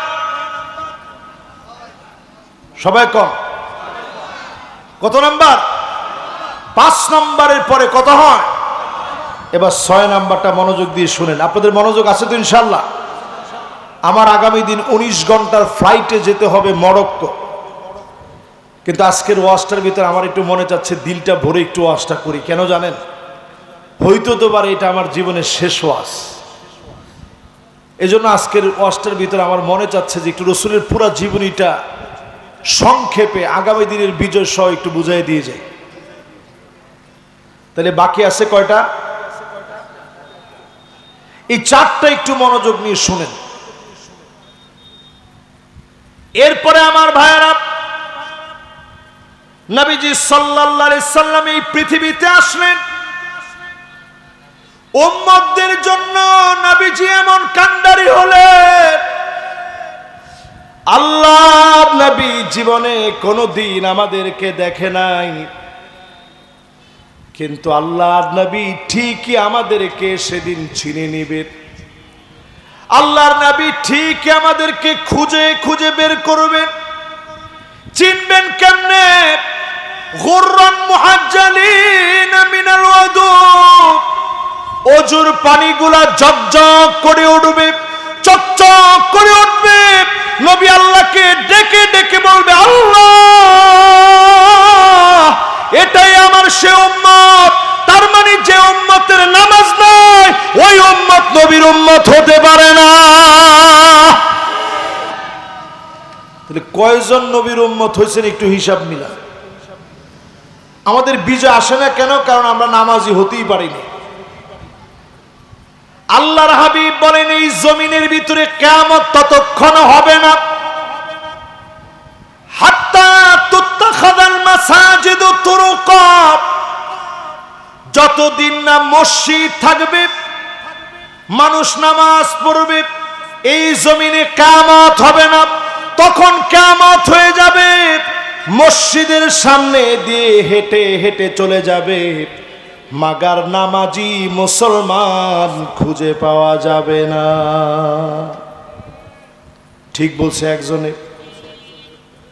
[SPEAKER 1] সবাই কম, কত নাম্বার? 5 নাম্বারের পরে কত হয়? এবার 6 নাম্বারটা মনোযোগ দিয়ে শুনেন। আপনাদের মনোযোগ আছে তো ইনশাল্লাহ? আমার আগামী দিন 19 ঘন্টার ফ্লাইটে যেতে হবে মরক্কো, কিন্তু আজকের ওয়াজটার ভিতরে আমার একটু মনে চাচ্ছে দিলটা ভরে একটু ওয়াজটা করি। কেন জানেন? হইতো তো পারে এটা আমার জীবনের শেষ ওয়াজ। এজন্য আজকের ওয়াজটার ভিতরে আমার মনে চাচ্ছে যে একটু রসুলের পুরা জীবনীটা সংক্ষেপে আগামী দিনের বিজয় সহ একটু বুঝাই দিয়ে যায়। তাহলে বাকি আছে কয়টা? এই চারটা একটু মনোযোগ নিয়ে শুনেন। এরপরে আমার ভাইয়েরা, নবীজি সাল্লাল্লাহু আলাইহি সাল্লাম এই পৃথিবীতে আসলেন উম্মতদের জন্য। নবীজি এমন কান্ডারি হলেন, আল্লাহ নবী জীবনে কোনোদিন আমাদেরকে দেখে নাই, কিন্তু আল্লাহ নবী ঠিকই আমাদেরকে সেদিন চিনে নেবেন। আল্লাহর নবী ঠিকই আমাদেরকে খুঁজে খুঁজে বের করবেন। চিনবেন কেমনে? গুররান মুহাজ্জালিন মিনাল ওয়াদু, ওজুর পানিগুলা জকজক করে উঠবে, চকচক করে উঠবে। নবী আল্লাহকে ডেকে ডেকে বলবে, আল্লাহ এটাই আমার সে উম্মত। তার মানে যে উম্মতের নামাজ নাই ওই উম্মত নবীর উম্মত হতে পারে না। তাহলে কয়জন নবীর উম্মত হয়েছেন একটু হিসাব মিলা। আমাদের বিজয় আসে না কেন? কারণ আমরা নামাজি হতেই পারিনি। আল্লাহর হাবিব বলেন, এই জমিনের ভিতরে কিয়ামত ততক্ষণ হবে না হাত্তা তুত্তাখাযাল মাসাজিদু তুরুকা, যতদিন না মসজিদ থাকবে, মানুষ নামাজ পড়বে, এই জমিনে কিয়ামত হবে না। তখন কিয়ামত হয়ে যাবে, মসজিদের সামনে দিয়ে হেঁটে হেঁটে চলে যাবে, মাগার নামাজি মুসলমান খুঁজে পাওয়া যাবে না। ঠিক বলছে একজনে,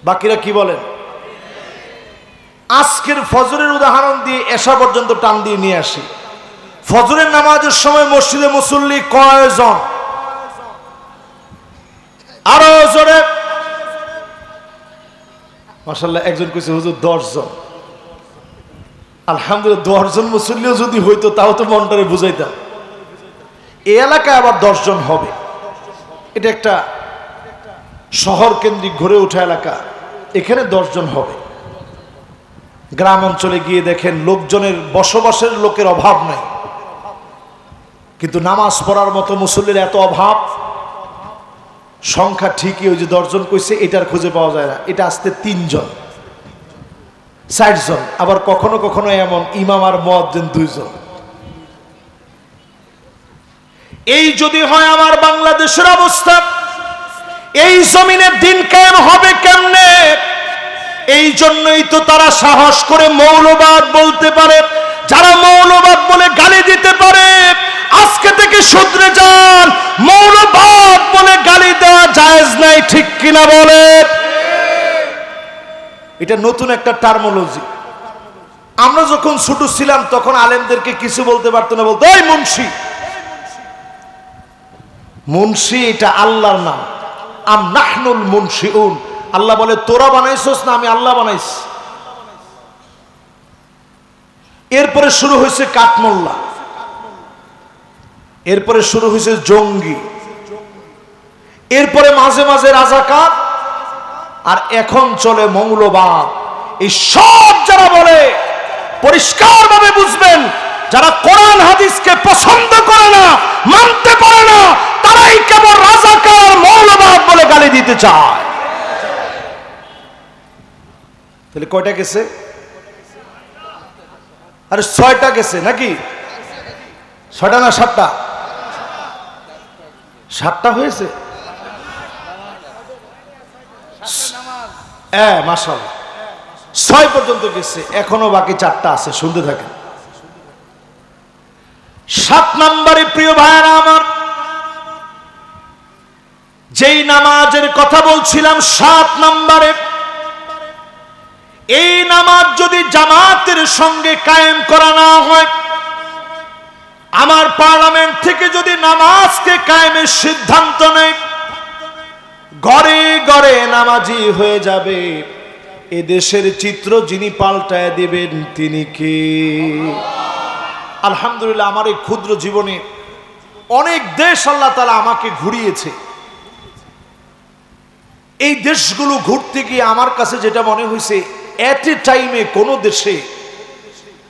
[SPEAKER 1] বাকিরা কি বলেন? আজকের ফজরের উদাহরণ দিয়ে এশা পর্যন্ত টান দিয়ে নিয়ে আসি। ফজরের নামাজের সময় মসজিদে মুসল্লি কয়জন? আরো জোরে। মাশাআল্লাহ, একজন কইছে হুজুর 10 জন। আলহামদুলিল্লাহ, 10 জন মুসল্লিও যদি হইতো তাও তো মনটারে বুঝাইতাম। এই এলাকায় আবার 10 জন হবে। এটা একটা শহর কেন্দ্রিক গড়ে ওঠা এলাকা, এখানে 10 জন হবে। গ্রাম অঞ্চলে গিয়ে দেখেন লোকজনের, বসবাসের লোকের অভাব নাই, কিন্তু নামাজ পড়ার মতো মুসল্লির এত অভাব। সংখ্যা ঠিকই ওই যে 10 জন কইছে, এটার খুঁজে পাওয়া যায় না। এটা আসতে 3 জন, 60 জন। আবার কখনো কখনো এমন ইমাম আর মুয়াজ্জিন 2 জন। এই যদি হয় আমার বাংলাদেশের অবস্থা, এই জমিনে দিন কায়েম হবে কেমনে? এই জন্যই তো তারা সাহস করে মৌলবাদ বলতে পারে। যারা মৌলবাদ বলে গালি দিতে পারে, আজকে থেকে শুধরে যান। মৌলবাদ বলে গালি দেওয়া জায়েজ নাই, ঠিক কিনা বলে? এটা নতুন একটা টার্মোলজি। আমরা যখন ছোট ছিলাম তখন আলেমদেরকে কিছু বলতে পারতো না, বলতো এই মুন্সি। মুন্সি এটা আল্লাহর নাম। আম নাহনুল মুনশিউন, আল্লাহ বলে তোরা বানাইছস না, আমি আল্লাহ বানাইছি। এরপরে শুরু হয়েছে কাঠমোল্লা, এরপরে শুরু হয়েছে জঙ্গি, এরপরে মাঝে মাঝে রাজাকার, আর এখন চলে মৌলবাদ। এই সব যারা বলে পরিষ্কার ভাবে বুঝবেন, যারা কোরআন হাদিসকে পছন্দ করে না, মানতে পারে না, তারাই কেবল রাজাকার মৌলবাদ বলে গালি দিতে চায়। তাহলে কয়টা গেছে? আরে 6টা গেছে নাকি? 6টা না 7টা? 7টা হয়েছে। মাশাআল্লাহ, 6 পর্যন্ত গেছে, এখনো বাকি 4টা আছে, শুনতে থাকেন। 7 নম্বরে প্রিয় ভাইরা আমার, যেই নামাজের কথা বলছিলাম 7 নম্বরে, এই নামাজ যদি জামাতের সঙ্গে কায়েম করা না হয়, আমার পার্লামেন্ট থেকে যদি নামাজকে কায়েমের সিদ্ধান্ত নেয়, ঘরে ঘরে নামাজি হয়ে যাবে, এ দেশের চিত্র যিনি পাল্টায় দিবেন তিনি কে? আলহামদুলিল্লাহ, আমার এই ক্ষুদ্র জীবনে অনেক দেশ আল্লাহ তাআলা আমাকে ঘুরিয়েছে। এই দেশগুলো ঘুরতে গিয়ে আমার কাছে যেটা মনে হয়েছে, এট এ টাইমে কোনো দেশে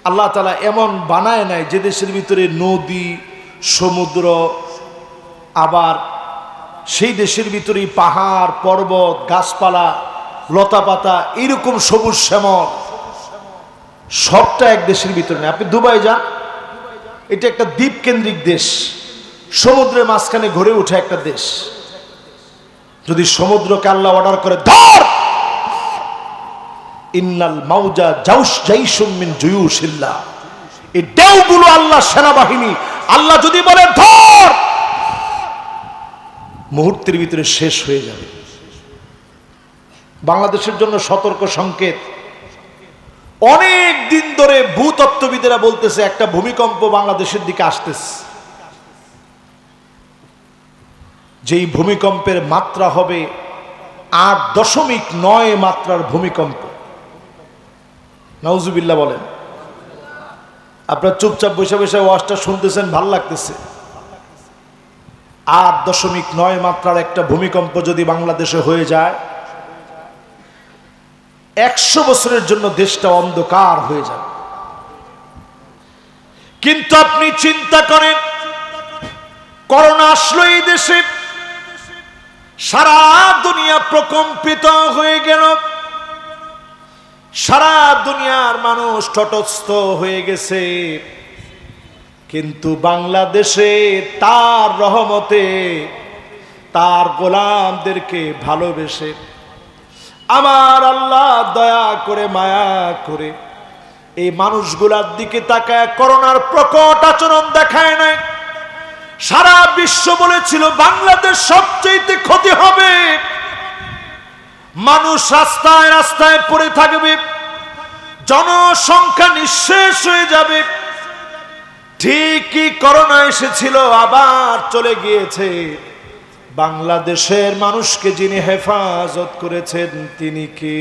[SPEAKER 1] আল্লাহ তাআলা এমন বানায় নাই যে দেশের ভিতরে নদী, সমুদ্র, আবার সেই দেশের ভিতরে পাহাড়, পর্বত, গাছপালা, লতাপাতা, এইরকম সবুজ শ্যামল সবটা এক দেশের ভিতরে নেই। আপনি দুবাই যান, এটা একটা দ্বীপ কেন্দ্রিক দেশ, সমুদ্রের মাঝখানে ঘুরে ওঠে একটা দেশ। যদি সমুদ্রকে আল্লাহ অর্ডার করে ধর, ইন্নাল মাউজা জাইশুম মিন জুয়ুশিল্লাহ, এই ঢেউগুলো আল্লাহ সেনাবাহিনী, আল্লাহ যদি বলে ধর, মুহূর্তের ভিতরে শেষ হয়ে যাবে। বাংলাদেশের জন্য সতর্ক সংকেত। অনেক দিন ধরে ভূতত্ত্ববিদেরা বলতেছে একটা ভূমিকম্প বাংলাদেশের দিকে আসতেছে, যেই ভূমিকম্পের মাত্রা হবে 8.9 মাত্রার ভূমিকম্প। নাউজুবিল্লাহ বলেন। আপনারা চুপচাপ বসে বসে ওয়াজটা শুনতেছেন, ভাল লাগতেছে। 8.9 মাত্রার একটা ভূমিকম্প যদি বাংলাদেশে হয়ে যায়, 100 বছরের জন্য দেশটা অন্ধকার হয়ে যাবে। কিন্তু আপনি চিন্তা করেন, করোনা আসলো এই দেশে, সারা দুনিয়া প্রকম্পিত হয়ে গেল, সারা দুনিয়ার মানুষ তটস্থ হয়ে গেছে। কিন্তু বাংলাদেশে তার রহমতে, তার গোলামদেরকে ভালোবেসে আমার আল্লাহ দয়া করে, মায়া করে এই মানুষগুলার দিকে তাকায় করোনার প্রকট আচরণ দেখায় নাই। সারা বিশ্ব বলেছিল বাংলাদেশ সবচেয়ে ক্ষতি হবে, মানুষ রাস্তায় রাস্তায় পড়ে থাকবে, জনসংখ্যা নিঃশেষ হয়ে যাবে। ঠিকই করোনা এসেছিল, আবার চলে গিয়েছে। বাংলাদেশের মানুষকে যিনি হেফাজত করেছেন তিনি কে?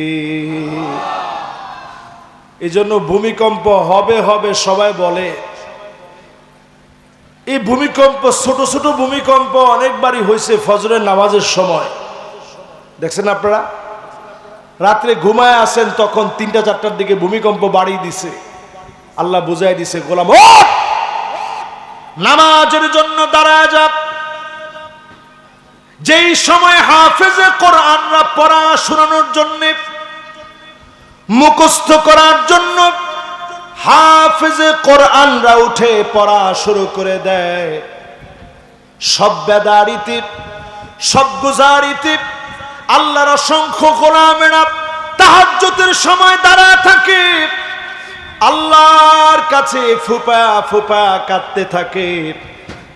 [SPEAKER 1] এই জন্য ভূমিকম্প হবে হবে সবাই বলে। এই ভূমিকম্প, ছোট ছোট ভূমিকম্প অনেকবারই হয়েছে ফজরের নামাজের সময়। দেখছেন আপনারা, রাত্রে ঘুমায় আছেন, তখন 3টা-4টার দিকে ভূমিকম্প বাড়িয়ে দিছে। আল্লাহ বুঝাই দিছে, গোলাম ওঠ, নামাজের জন্য দাঁড়ায় যা। যেই সময় হাফেজে কোরআনরা পড়া শোনানোর জন্য, মুখস্থ করার জন্য হাফেজে কোরআনরা উঠে পড়া শুরু করে দেয়, সব বেদারিতে, সব গুজারিতে আল্লাহর অসংখ্য গোলামেরা তাহাজ্জুদের সময় দাঁড়ায় থাকে, আল্লাহর কাছে ফুপা ফুপা কাঁদতে থাকে।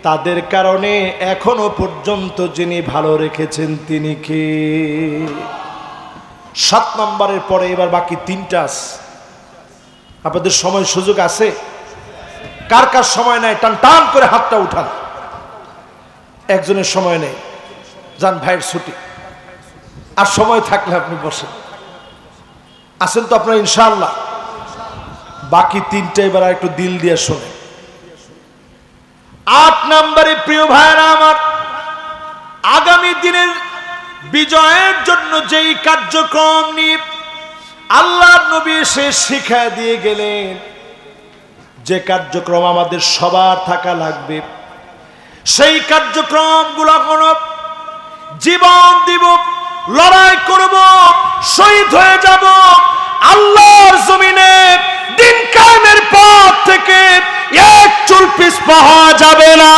[SPEAKER 1] তাদের কারণে এখনো পর্যন্ত যিনি ভালো রেখেছেন তিনি কে? 7 নম্বরের পরে এবার বাকি 3টা আছে। আপনাদের সময় সুযোগ আছে? কার কার সময় নাই টান টান করে হাতটা উঠান। একজনের সময় নেই, যান ভাইয়ের ছুটি। আর সময় থাকলে আপনি বসেন। আছেন তো আপনারা ইনশাআল্লাহ? বাকি 3টা এবার একটু দিল দিয়ে শোনেন। 8 নম্বরে প্রিয় ভাইরা আমার, আগামী দিনের বিজয়ের জন্য যেই কার্যক্রম নিয়ে আল্লাহর নবী এসে শিখায় দিয়ে গেলেন, যে কার্যক্রম আমাদের সবার থাকা লাগবে, সেই কার্যক্রমগুলো হলো জীবন দিব, লড়াই করব, শহীদ হয়ে যাব, আল্লাহর জমিনে দিন কায়েমের পথ থেকে এক চুল পিছপা হওয়া যাবে না।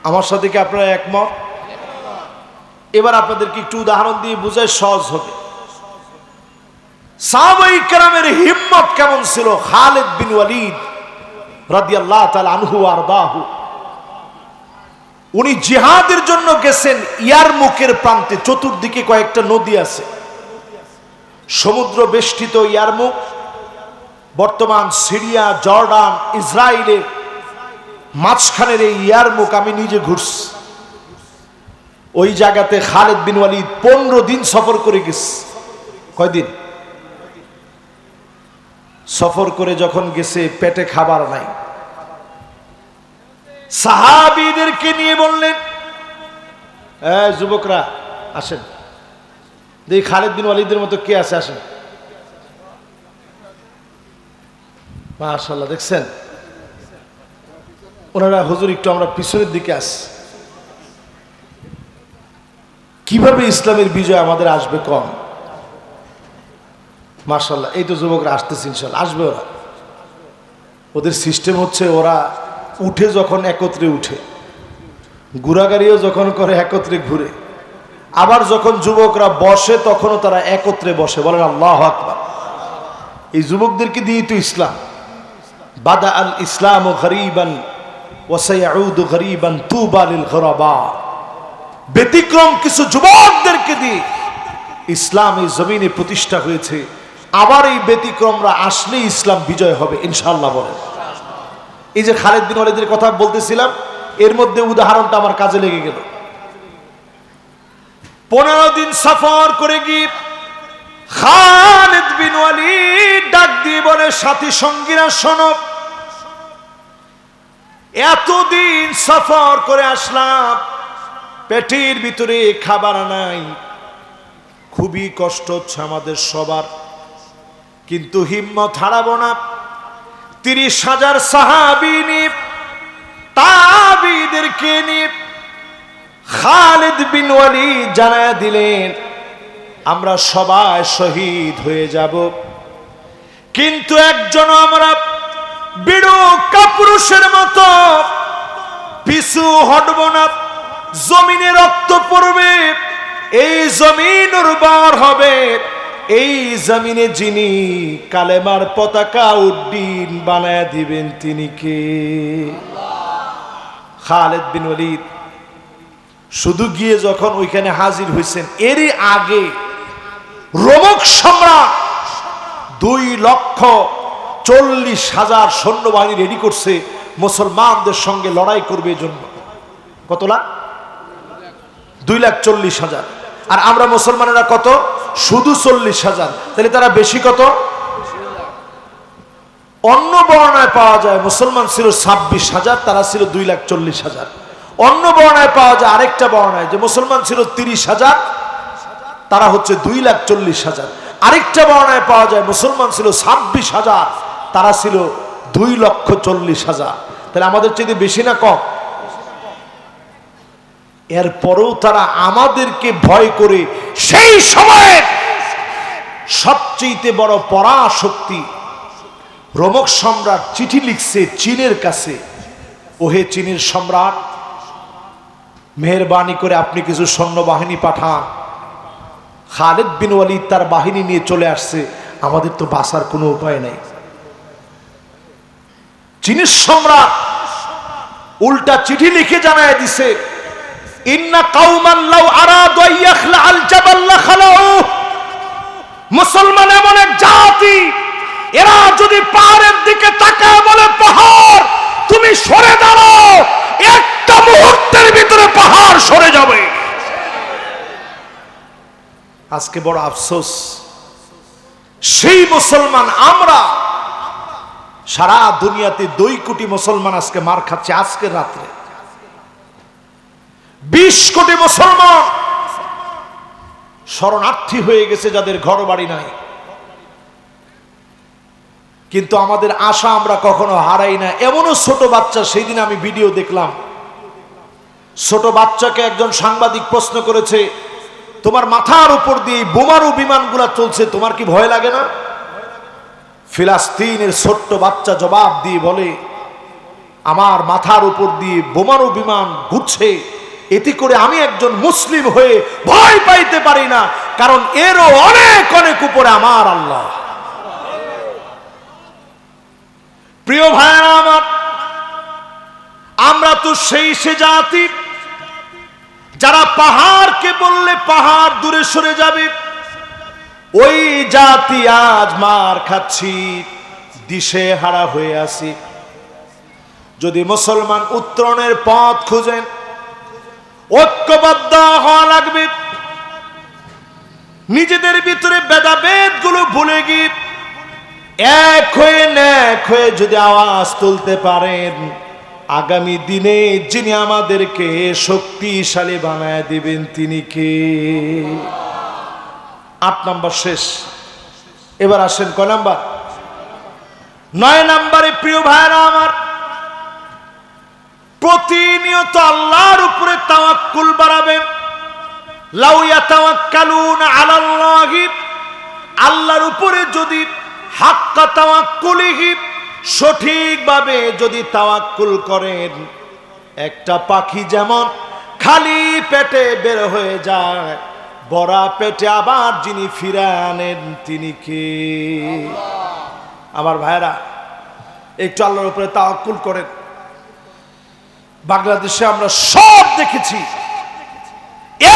[SPEAKER 1] আমার সাথে কি আপনারা একমত? এবার আপনাদেরকে একটু উদাহরণ দিয়ে বুঝাই সহজ হবে। সাহাবায়ে কেরামের হিম্মত কেমন ছিল। খালিদ বিন ওয়ালিদ রাদিয়াল্লাহু তাআলা আনহু আরদাহু, উনি জিহাদের জন্য গেছেন ইয়ারমুকের প্রান্তে। চতুর্দিকে কয়েকটা নদী আছে, সমুদ্র বেষ্টিত ইয়ারমুক, বর্তমান সিরিয়া, জর্ডান, ইসরায়েলের মাঝখানের এই ইয়ারমুক আমি নিজে ঘুরছি। ওই জায়গাতে খালিদ বিন ওয়ালিদ 15 দিন সফর করে গেছে। কয়দিন সফর করে যখন গেছে, পেটে খাবার নাই, সাহাবীদেরকে নিয়ে বললেন, যুবকরা আসেন, দেখি খালিদ বিন ওয়ালিদের মতো কে আছে, আসেন। মাশাআল্লাহ, দেখছেন ওনারা, হুজুর একটু আমরা পিছনের দিকে আসি। কিভাবে ইসলামের বিজয় আমাদের আসবে কম। মাশাআল্লাহ, এই তো যুবকরা আসতেছে, ইনশাআল্লাহ আসবে ওরা। ওদের সিস্টেম হচ্ছে ওরা উঠে যখন একত্রে উঠে, ঘোরাগাড়িও যখন করে একত্রে ঘুরে, আবার যখন যুবকরা বসে তখনও তারা একত্রে বসে। বলেন আল্লাহু আকবার। এই যুবকদেরকে দিয়ে তো ইসলাম। বাদা আল ইসলাম গরীবান ওয়া সায়াউদু গরীবান তুবা লিল গুরাবা। ব্যতিক্রম কিছু যুবকদেরকে দিয়ে ইসলাম এই জমিনে প্রতিষ্ঠা হয়েছে। আবার এই ব্যতিক্রমরা আসলেই ইসলাম বিজয় হবে ইনশাআল্লাহ। বলেন, এই যে খালিদ বিন ওয়ালিদের কথা বলতেছিলাম, এর মধ্যে উদাহরণটা আমার কাজে লেগে গেল। 15 দিন সফর করে গিয়ে খালিদ বিন ওয়ালিদ ডাক দিয়ে বলে, সাথী সঙ্গীরা শোনো, এতদিন সফর করে আসলাম, পেটের ভিতরে খাবার নাই, খুবই কষ্ট হচ্ছে আমাদের সবার, কিন্তু হিম্মত হারাবো না। 30,000 সাহাবী নিয়ে, তাবিঈদেরকে নিয়ে খালিদ বিন ওয়ালিদ জানায়া দিলেন, আমরা সবাই শহীদ হয়ে যাব, কিন্তু একজন আমরা বিড়ু কাপুরুষের মতো পিছু হটব না। জমিনে রক্ত পড়বে, এই জমিন উর্বর হবে, এই জমিনে যিনি কালেমার পতাকা উড্ডীন বানায় দিবেন তিনি কে? খালিদ বিন ওয়ালিদ শুধু গিয়ে যখন ওইখানে হাজির হয়েছেন, এরই আগে রোমক সম্রাট 2,40,000 সৈন্যবাহিনী রেডি করছে মুসলমানদের সঙ্গে লড়াই করবে জন্য। কত লাখ? 2,40,000। আর আমরা মুসলমানেরা কত? শুধু 40,000। তাহলে তারা বেশি কত? অন্য বর্ণায় পাওয়া যায় মুসলমান ছিল 26,000, তারা ছিল 2,40,000। অন্য বর্ণায় পাওয়া যায় আরেকটা বর্ণায় যে মুসলমান ছিল 30,000, তারা হচ্ছে 2,40,000। আরেকটা বর্ণায় পাওয়া যায় মুসলমান ছিল 26,000, তারা ছিল 2,40,000। তাহলে আমাদের চেয়ে বেশি না কম? এরপরেও তারা আমাদেরকে ভয় করে সেই সময়ে সবচেয়ে বড় পরাশক্তি রোমক সম্রাট চিঠি লিখছে চীনের কাছে, ওহে চীনের সম্রাট, মেহেরবানি করে আপনি কিছু সৈন্যবাহিনী পাঠান। খালিদ বিন ওয়ালিদ তার বাহিনী নিয়ে চলে আসছে, আমাদের তো বাঁচার কোনো উপায় নেই। চীনের সম্রাট উল্টা চিঠি লিখে জানায় দিছে, ইন্না কাওমান লাউ আরাদু আইয়াখলা আল জাবাল লাখালাউ। মুসলমান এমন এক জাতি, এরা যদি পাহাড়ের দিকে তাকায় বলে পাহাড় তুমি সরে দাঁড়াও, একটা মুহূর্তের ভিতরে পাহাড় সরে যাবে। আজকে বড় আফসোস, সেই মুসলমান আমরা, সারা দুনিয়াতে 2 কোটি মুসলমান আজকে মার খাচ্ছে। আজকের রাত্রে 20 কোটি মুসলমান শরণার্থী হয়ে গেছে, যাদের ঘর বাড়ি নাই। কিন্তু আমাদের আশা আমরা কখনো হারাই না। এমনও ছোট বাচ্চা, সেই দিন আমি ভিডিও দেখলাম, ছোট বাচ্চাকে একজন সাংবাদিক প্রশ্ন করেছে, তোমার মাথার উপর দিয়ে বোমারু বিমানগুলা চলছে, তোমার কি ভয় লাগে না? ফিলিস্তিনের ছোট্ট বাচ্চা জবাব দিয়ে বলে, আমার মাথার উপর দিয়ে বোমারু বিমান ঘুরছে, এতে করে আমি একজন মুসলিম হয়ে ভয় পাইতে পারি না, কারণ এরও অনেক অনেক উপরে আমার আল্লাহ। প্রিয় ভাইরা আমার, আমরা তো সেই সে জাতি যারা পাহাড়কে বললে পাহাড় দূরে সরে যাবে, ওই জাতি আজ মার খাচ্ছি, দিশে হারা হয়ে আছি। যদি মুসলমান উত্তরণের পথ খুঁজেন, ঐক্যবদ্ধ হওয়া লাগবে। নিজেদের ভিতরে ভেদাভেদ গুলো ভুলে গিয়ে এক হয়ে যদি আওয়াজ তুলতে পারেন, আগামী দিনে যিনি আমাদেরকে শক্তিশালী বানায় দিবেন তিনি কে? 8 নাম্বার শেষ। এবার আসেন কয় নাম্বার? 9 নাম্বারে প্রিয় ভাইরা আমার, প্রতিনিয়ত আল্লাহর উপরে তাওয়াক্কুল বাড়াবেন। লাউ ইয়াতাওয়াক্কালুনা আলাল্লাহি, আল্লাহর উপরে যদি হাক্কা তাওয়াক্কুলিহি, সঠিকভাবে যদি তাওয়াক্কুল করেন, একটা পাখি যেমন খালি পেটে বের হয়ে যায়, ভরা পেটে আবার যিনি ফিরে আনেন তিনি কে? আমার ভাইরা, একটু আল্লাহর উপরে তাওয়াক্কুল করেন। বাংলাদেশে আমরা সব দেখেছি,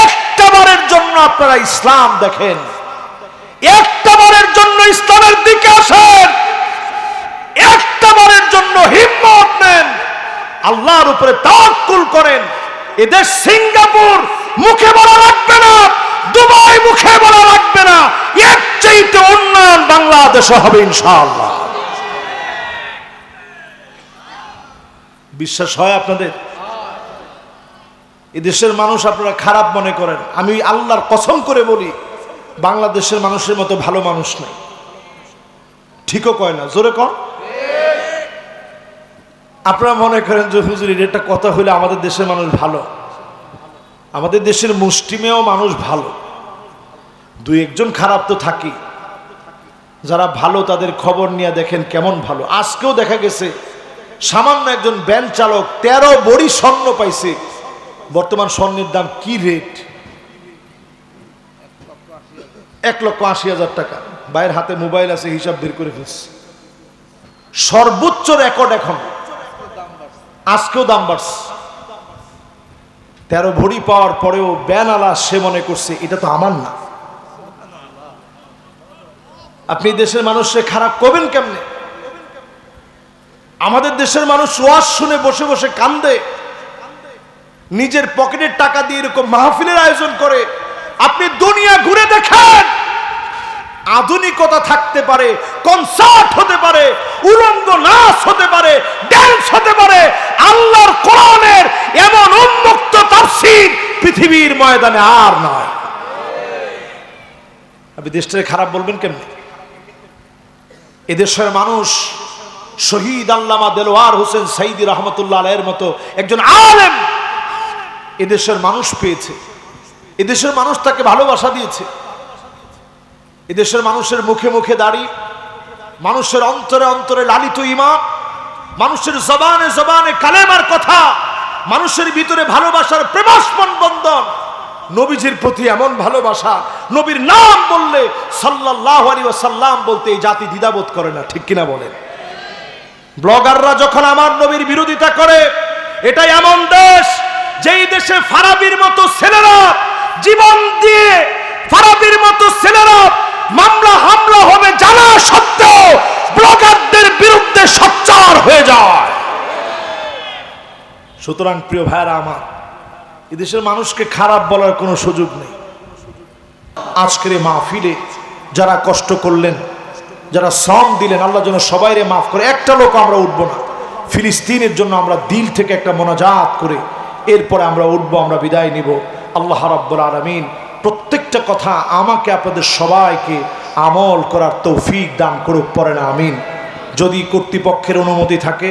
[SPEAKER 1] একটাবারের জন্য আপনারা ইসলাম দেখেন, একটাবারের জন্য ইসলামের দিকে আসেন, একটাবারের জন্য হিম্মত নেন, আল্লাহর উপরে তাওয়াক্কুল করেন। এদের সিঙ্গাপুর মুখে বলা লাগবে না, দুবাই মুখে বলা লাগবে না, এর চাইতে উন্নয়ন বাংলাদেশে হবে ইনশাআল্লাহ। বিশ্বাস হয় আপনাদের? এদেশের মানুষ আপনারা খারাপ মনে করেন, আমি আল্লাহর কসম করে বলি, বাংলাদেশের মানুষের মতো ভালো মানুষ নাই। ঠিকও কয় না, জোরে কর। আপনারা মনে করেন যে হুজুর এটা কথা হইলে আমাদের দেশের মানুষ ভালো। আমাদের দেশের মুষ্টিমেয় মানুষ ভালো, 2-1 খারাপ তো থাকি। যারা ভালো তাদের খবর নিয়ে দেখেন কেমন ভালো। আজকেও দেখা গেছে সামান্য একজন ভ্যান চালক 13 বড়ি স্বর্ণ পাইছে। বর্তমান স্বর্ণের দাম কি রেট? 1,80,000 টাকা। ভাইয়ের হাতে মোবাইল আছে, হিসাব বের করে ফেলছে। সর্বোচ্চ রেকর্ড এখন, আজকেও দাম বাড়ছে। 13 ভরি পাওয়ার পরেও ব্যানালা সে মনে করছে এটা তো আমার না। আপনি দেশের মানুষকে খারাপ করবেন কেমনে? আমাদের দেশের মানুষ ওয়াজ শুনে বসে বসে কান্দে, নিজের পকেটের টাকা দিয়ে এরকম মাহফিলের আয়োজন করে। আপনি দুনিয়া ঘুরে দেখেন, আধুনিকতা থাকতে পারে, কনসার্ট হতে পারে, উলঙ্গ নাচ হতে পারে, ড্যান্স হতে পারে, আল্লাহর কোরআনের এমন উন্মুক্ত তাফসীর পৃথিবীর ময়দানে আর নয়। আপনি দেশটাকে খারাপ বলবেন কেমনে? এদেশের মানুষ শহীদ আল্লামা দেলোয়ার হোসেন সাইদি রহমতুল্লাহ আলাইহির মতো একজন আলেম এদেশের মানুষ পেয়েছে। এদেশের মানুষ তাকে ভালোবাসা দিয়েছে। এদেশের মানুষের মুখে মুখে দাড়ি, মানুষের অন্তরে অন্তরে লালিত ঈমান, মানুষের জবানে জবানে কালেমার কথা, মানুষের ভিতরে ভালোবাসার প্রেমাস্পন বন্ধন, নবীজির প্রতি এমন ভালোবাসা, নবীর নাম বললে সাল্লাল্লাহু আলাইহি ওয়াসাল্লাম বলতে এই জাতি দ্বিধাবোধ করে না। ঠিক কিনা বলেন? ব্লগাররা যখন আমার নবীর বিরোধিতা করে, এটা এমন দেশ যেই দেশে ফারাবির মতো ছেলেরা জীবন দিয়ে, ফারাবির মতো ছেলেরা মামলা হামলা হবে জানা সত্ত্বেও ব্লগারদের বিরুদ্ধে সোচ্চার হয়ে যায়। সুতরাং প্রিয় ভাইরা আমার, এদেশের মানুষকে খারাপ বলার কোনো সুযোগ নেই। আজকের মাহফিলে যারা কষ্ট করলেন, যারা শ্রম দিলেন, আল্লাহ যেন সবাইরে মাফ করে। একটা লোক আমরা উঠব না। ফিলিস্তিনের জন্য আমরা দিল থেকে একটা মোনাজাত করে এরপরে আমরা উঠবো, আমরা বিদায় নিব। আল্লাহ রাব্বুল আলামিন প্রত্যেকটা কথা আমাকে আপনাদের সবাইকে আমল করার তৌফিক দান করুক, পড়েন আমিন। যদি কর্তৃপক্ষের অনুমতি থাকে